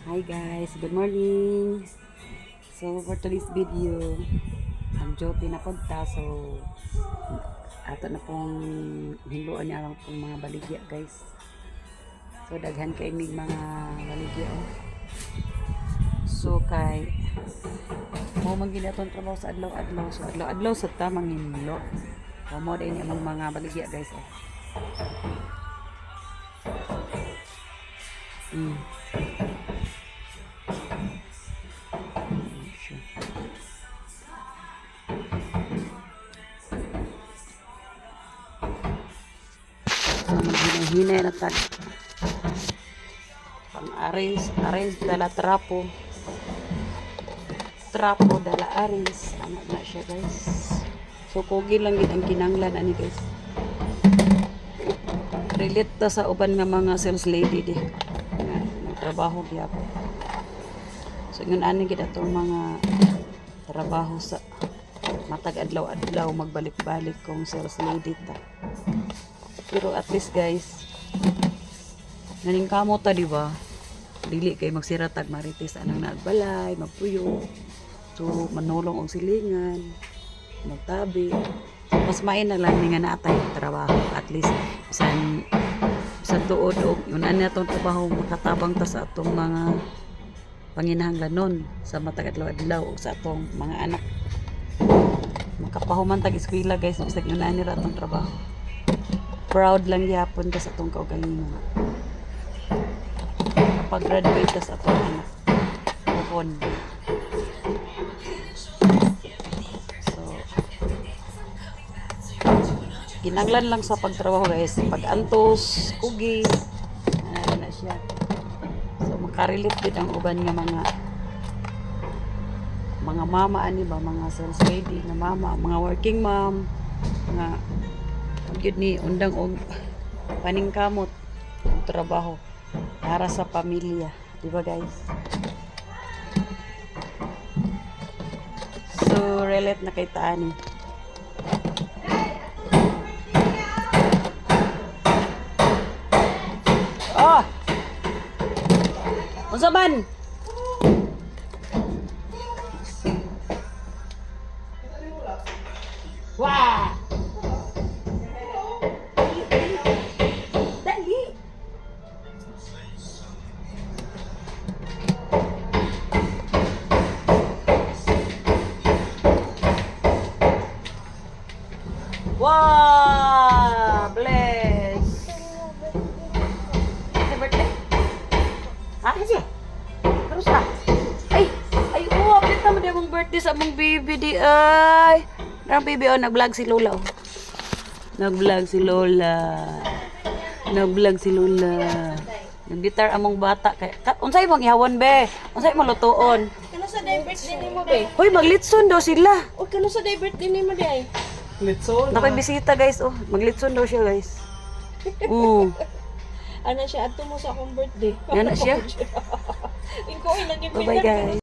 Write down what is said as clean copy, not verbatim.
Hi guys, good morning. So for today's video, ang duty na punta. So ato na pong hiluan niya lang pong mga baligya guys. So daghan kay mig mga baligya oh. So kay mo man ginatong trabaho sa adlaw-adlaw. So adlaw-adlaw sa tamang hinlo. Mo din imong mga baligya guys oh. Hinay na tag pang-arrange dala trapo dala aris anak na siya guys. So kugi lang gid ang kinanglan ani guys, relate ta sa uban nga mga sales lady di nga nagtrabaho gyapon. So ngun ani gid atong mga trabaho sa matag adlaw-adlaw magbalik-balik kung sales lady ta. Pero at least guys, naning kamo ta di ba? Dili kay magsiratag marites anang nagbalay, magpuyo. So manulong og silingan, magtabi. Mas main na lang ni nga natay trabaho. At least bisan tuod og yun ani atong trabaho makatabang ta sa atong mga panginahanglanon sa matag adlaw-adlaw og sa atong mga anak. Makapahuman tag eskwela guys, bisag yun ani ra atong trabaho. Proud lang yapon ka sa atong kaugalingon. Kapag graduate ka sa atong anak. Bukon. So, ginanglan lang sa pagtrabaho guys. Pag-antos, kugi, ano na siya. So, makarelate din ang uban nga mga mama ani ba, mga sales lady na mama, mga working mom, nga yun ni undang og paningkamot ang trabaho para sa pamilya, di ba guys? So relate na kay taani. Oh, unsa man? Wah! Wow! Bless! Happy birthday? Ha? Kasi? Karos ka? Ay! Update naman din mong birthday sa mong baby di ay! Ang baby nag-vlog si Lola oh. Nag-vlog si Lola. Nag-guitar among bata kay unsay mong ihawan be? Unsay mong lutuon? Kano sa day birthday nimo be? Hoy, maglitson daw sila. O kano sa day birthday nimo day? Litson. Nakay bisita guys oh. Maglitson daw siya guys. Ano siya ato mo sa akong birthday? Yan na siya. Ingko ilang Bye bye guys.